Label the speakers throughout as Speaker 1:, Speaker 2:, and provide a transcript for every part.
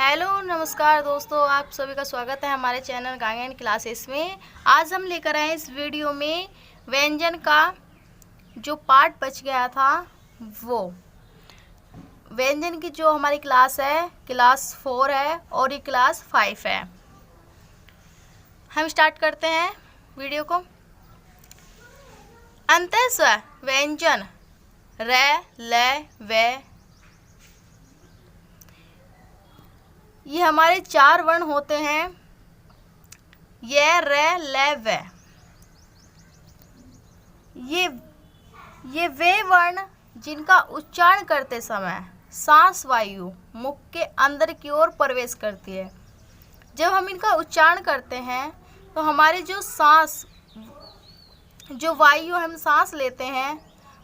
Speaker 1: Hello नमस्कार दोस्तों, आप सभी का स्वागत है हमारे चैनल गायन क्लासेस में। आज हम लेकर आए इस वीडियो में व्यंजन का जो पार्ट बच गया था वो व्यंजन की जो हमारी क्लास है क्लास 4 है और ये क्लास 5 है। हम स्टार्ट करते हैं वीडियो को। अंतः स्वर व्यंजन रे ले वे, ये हमारे 4 वर्ण होते हैं, ये रे ले वे। ये वे वर्ण जिनका उच्चारण करते समय सांस वायु मुख के अंदर की ओर प्रवेश करती है। जब हम इनका उच्चारण करते हैं तो हमारी जो वायु हम सांस लेते हैं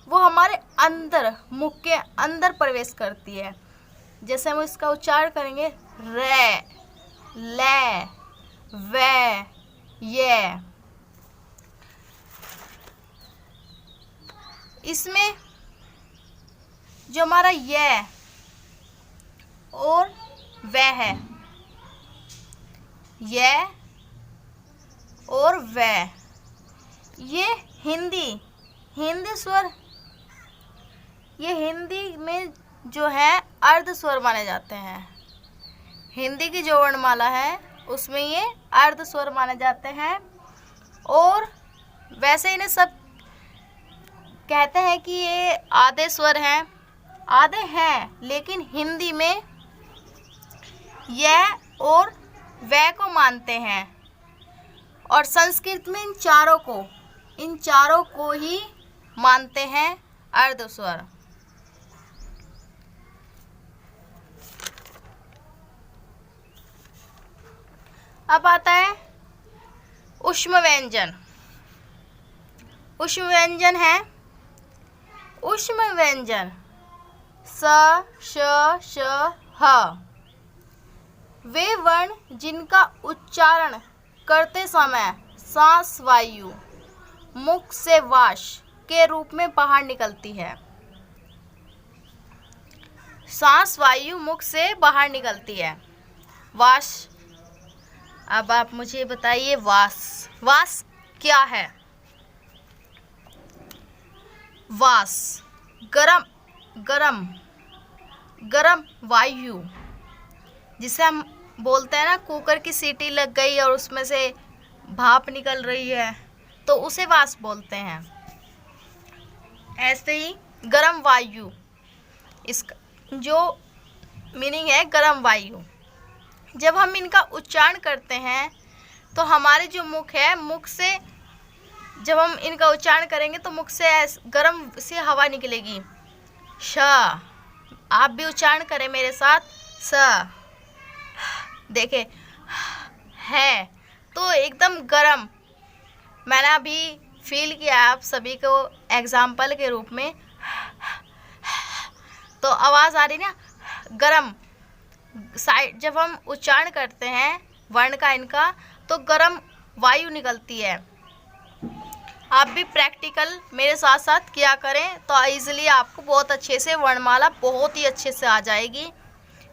Speaker 1: वो हमारे अंदर मुख के अंदर प्रवेश करती है। जैसे हम इसका उच्चारण करेंगे रे ले वे ये, इसमें जो हमारा ये और वह है, ये और वह, ये हिंदी स्वर, ये हिंदी में जो है अर्ध स्वर माने जाते हैं। हिंदी की जो वर्णमाला है उसमें ये अर्ध स्वर माने जाते हैं। और वैसे इन्हें सब कहते हैं कि ये आधे स्वर हैं, आधे हैं, लेकिन हिंदी में यह और वह को मानते हैं और संस्कृत में इन चारों को ही मानते हैं अर्ध स्वर। अब आता है ऊष्म व्यंजन। ऊष्म व्यंजन है ऊष्म व्यंजन स श श ह, वे वर्ण जिनका उच्चारण करते समय सांस वायु मुख से वाश के रूप में बाहर निकलती है। सांस वायु मुख से बाहर निकलती है, वाश। अब आप मुझे बताइए वास क्या है? वास गरम वायु, जिसे हम बोलते हैं ना कुकर की सीटी लग गई और उसमें से भाप निकल रही है तो उसे वास बोलते हैं। ऐसे ही गरम वायु, इसका जो मीनिंग है गरम वायु। जब हम इनका उच्चारण करते हैं तो हमारे जो मुख है, मुख से जब हम इनका उच्चारण करेंगे तो मुख से गर्म से हवा निकलेगी। श, आप भी उच्चारण करें मेरे साथ। स, देखें, है तो एकदम गरम। मैंने अभी फील किया आप सभी को एग्जाम्पल के रूप में, तो आवाज़ आ रही ना गरम। साइड जब हम उच्चारण करते हैं वर्ण का इनका तो गरम वायु निकलती है। आप भी प्रैक्टिकल मेरे साथ साथ किया करें तो इजीली आपको बहुत अच्छे से वर्णमाला बहुत ही अच्छे से आ जाएगी।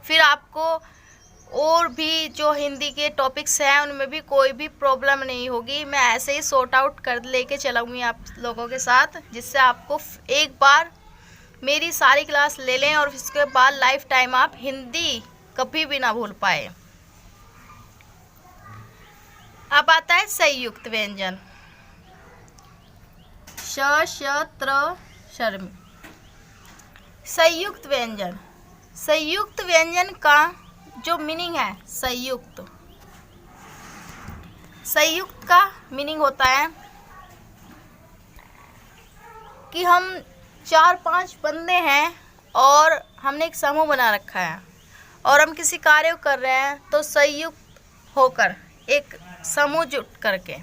Speaker 1: फिर आपको और भी जो हिंदी के टॉपिक्स हैं उनमें भी कोई भी प्रॉब्लम नहीं होगी। मैं ऐसे ही सॉर्ट आउट कर लेके चलाऊँगी आप लोगों के साथ, जिससे आपको एक बार मेरी सारी क्लास ले लें और इसके बाद लाइफ टाइम आप हिंदी कभी भी ना भूल पाए। अब आता है संयुक्त व्यंजन श श त्र शर्म। संयुक्त व्यंजन का जो मीनिंग है संयुक्त का मीनिंग होता है कि हम 4-5 बंदे हैं और हमने एक समूह बना रखा है और हम किसी कार्य को कर रहे हैं तो संयुक्त होकर एक समूह जुट करके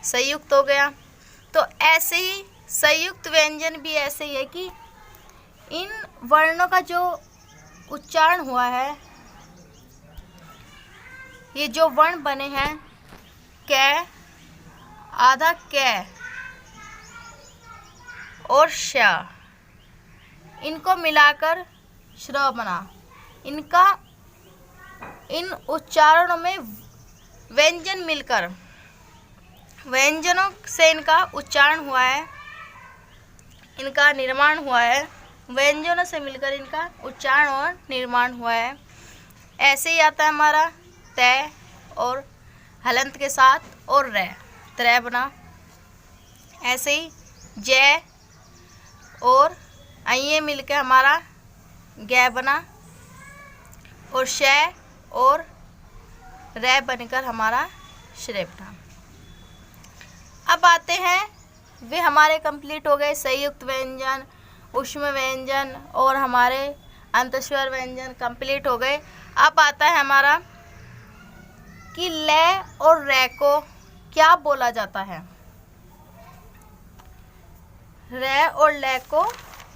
Speaker 1: संयुक्त हो गया। तो ऐसे ही संयुक्त व्यंजन भी ऐसे ही है कि इन वर्णों का जो उच्चारण हुआ है, ये जो वर्ण बने हैं कै, आधा कै और श, इनको मिलाकर श्र बना। इनका इन उच्चारणों में व्यंजन मिलकर, व्यंजनों से इनका उच्चारण हुआ है, इनका निर्माण हुआ है, व्यंजनों से मिलकर इनका उच्चारण और निर्माण हुआ है। ऐसे ही आता है हमारा तय और हलंत के साथ और रै, त्रय बना। ऐसे ही जय और अये मिलकर हमारा गै बना, और शय और रै बनकर हमारा श्रेय बना। अब आते हैं, वे हमारे कंप्लीट हो गए संयुक्त व्यंजन, ऊष्म व्यंजन और हमारे अंतस्वर व्यंजन कंप्लीट हो गए। अब आता है हमारा कि लय और रै को क्या बोला जाता है। रै और लय को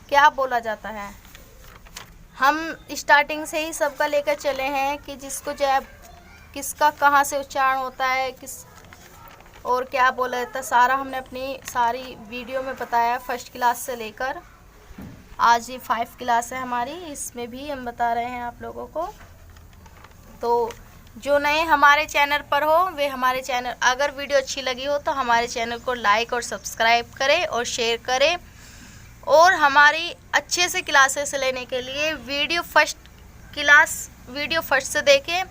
Speaker 1: क्या बोला जाता है। हम स्टार्टिंग से ही सबका लेकर चले हैं कि जिसको जय किसका कहाँ से उच्चारण होता है, किस और क्या बोला जाता है, सारा हमने अपनी सारी वीडियो में बताया। फर्स्ट क्लास से लेकर आज ये 5 क्लास है हमारी, इसमें भी हम बता रहे हैं आप लोगों को। तो जो नए हमारे चैनल पर हो वे हमारे चैनल, अगर वीडियो अच्छी लगी हो तो हमारे चैनल को लाइक और सब्सक्राइब करें और शेयर करें। और हमारी अच्छे से क्लासेस लेने के लिए वीडियो फर्स्ट से देखें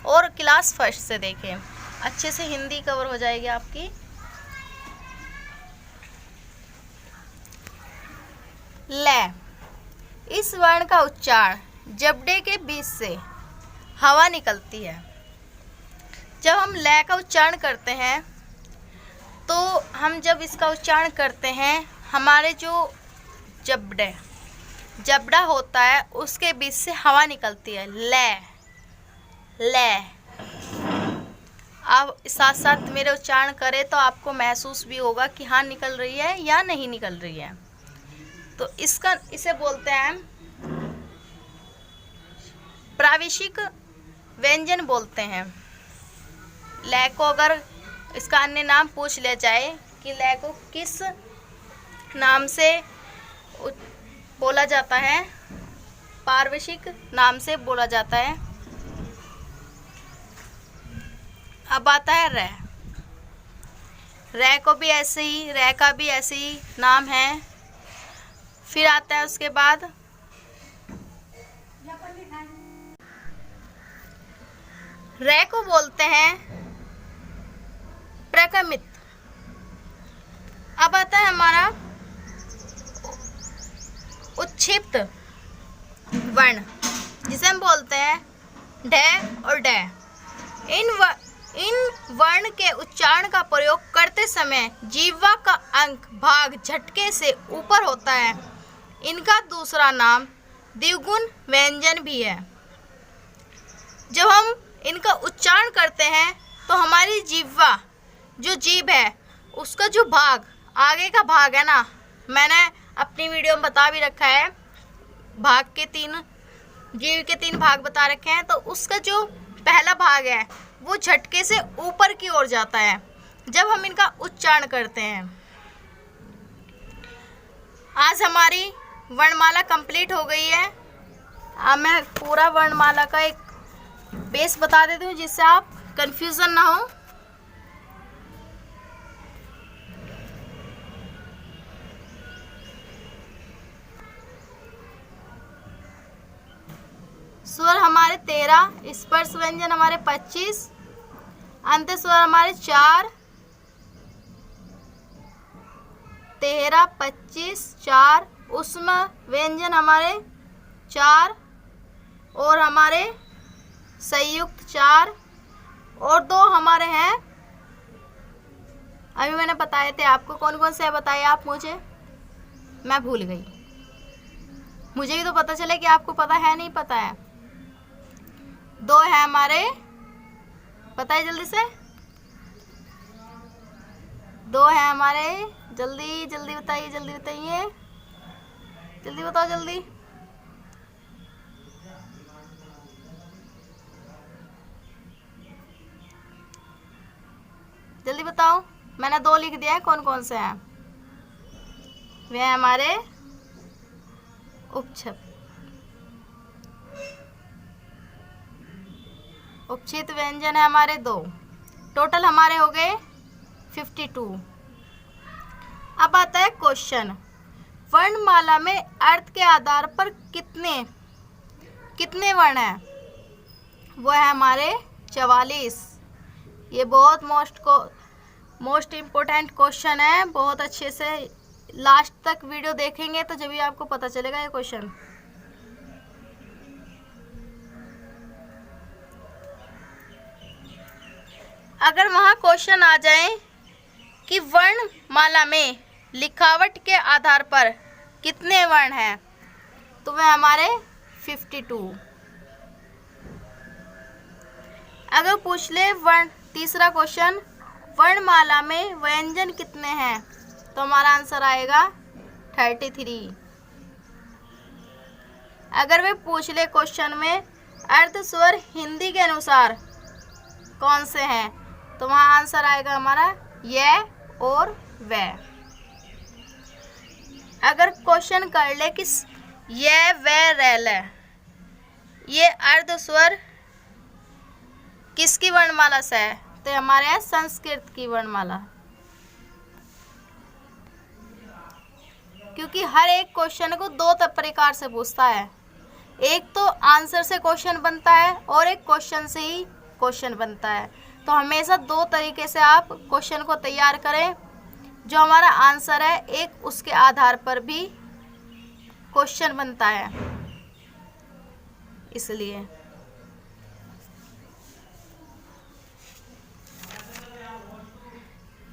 Speaker 1: और क्लास फर्स्ट से देखें, अच्छे से हिंदी कवर हो जाएगी आपकी। लय, इस वर्ण का उच्चारण जबड़े के बीच से हवा निकलती है। जब हम लय का उच्चारण करते हैं तो हम जब इसका उच्चारण करते हैं, हमारे जो जबड़ा होता है उसके बीच से हवा निकलती है। लय लय। आप साथ साथ मेरे उच्चारण करें तो आपको महसूस भी होगा कि हाँ निकल रही है या नहीं निकल रही है। तो इसे बोलते हैं प्राविशिक व्यंजन बोलते हैं। लय को अगर इसका अन्य नाम पूछ लिया जाए कि लय को किस नाम से बोला जाता है, पार्वशिक नाम से बोला जाता है। अब आता है रै। रै को भी ऐसे ही, रै का भी ऐसे ही नाम है। फिर आता है उसके बाद रै को बोलते हैं प्रकमित। अब आता है हमारा उच्छिप्त वर्ण, जिसे हम बोलते हैं ढ और ड। इन वर्ण के उच्चारण का प्रयोग करते समय जीवा का अंक भाग झटके से ऊपर होता है। इनका दूसरा नाम द्विगुण व्यंजन भी है। जब हम इनका उच्चारण करते हैं तो हमारी जीवा, जो जीभ है, उसका जो भाग, आगे का भाग है ना, मैंने अपनी वीडियो में बता भी रखा है, जीभ के 3 भाग बता रखे हैं। तो उसका जो पहला भाग है वो झटके से ऊपर की ओर जाता है जब हम इनका उच्चारण करते हैं। आज हमारी वर्णमाला कंप्लीट हो गई है। अब मैं पूरा वर्णमाला का एक बेस बता देती हूँ जिससे आप कंफ्यूजन ना हो। स्वर हमारे 13, स्पर्श व्यंजन हमारे 25, अंत स्वर हमारे 4, 13, 25, 4, ऊष्म व्यंजन हमारे 4 और हमारे संयुक्त 4 और 2 हमारे हैं। अभी मैंने बताए थे आपको, कौन कौन से बताए आप मुझे, मैं भूल गई। मुझे भी तो पता चले कि आपको पता है नहीं पता है। 2 है हमारे, बताइए जल्दी से। 2 है हमारे, जल्दी जल्दी बताइए, जल्दी बताइए, जल्दी बताओ, जल्दी। जल्दी बताओ, मैंने 2 लिख दिया है, कौन कौन से हैं। वे हमारे उपछप, उपचित व्यंजन है हमारे 2। टोटल हमारे हो गए 52। अब आता है क्वेश्चन, वर्णमाला में अर्थ के आधार पर कितने वर्ण हैं? वो है हमारे 44। ये बहुत मोस्ट इम्पोर्टेंट क्वेश्चन है। बहुत अच्छे से लास्ट तक वीडियो देखेंगे तो जब भी आपको पता चलेगा ये क्वेश्चन। अगर वहाँ क्वेश्चन आ जाए कि वर्णमाला में लिखावट के आधार पर कितने वर्ण हैं, तो वह हमारे 52। अगर पूछ ले तीसरा क्वेश्चन, वर्णमाला में व्यंजन कितने हैं, तो हमारा आंसर आएगा 33। अगर वे पूछ ले क्वेश्चन में अर्ध स्वर हिंदी के अनुसार कौन से हैं, तो वहाँ आंसर आएगा हमारा यह और वह। अगर क्वेश्चन कर ले कि यह वह रैल है, ये अर्ध स्वर किसकी वर्णमाला से है, तो हमारे यहाँ संस्कृत की वर्णमाला। क्योंकि हर एक क्वेश्चन को 2 प्रकार से पूछता है। एक तो आंसर से क्वेश्चन बनता है और एक क्वेश्चन से ही क्वेश्चन बनता है। तो हमेशा 2 तरीके से आप क्वेश्चन को तैयार करें। जो हमारा आंसर है एक उसके आधार पर भी क्वेश्चन बनता है, इसलिए।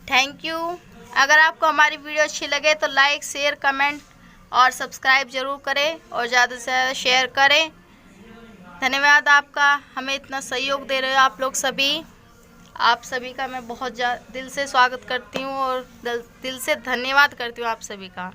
Speaker 1: Thank you. अगर आपको हमारी वीडियो अच्छी लगे तो लाइक, शेयर, कमेंट और सब्सक्राइब ज़रूर करें और ज़्यादा से ज़्यादा शेयर करें। धन्यवाद आपका, हमें इतना सहयोग दे रहे हो आप लोग सभी। आप सभी का मैं बहुत दिल से स्वागत करती हूँ और दिल से धन्यवाद करती हूँ आप सभी का।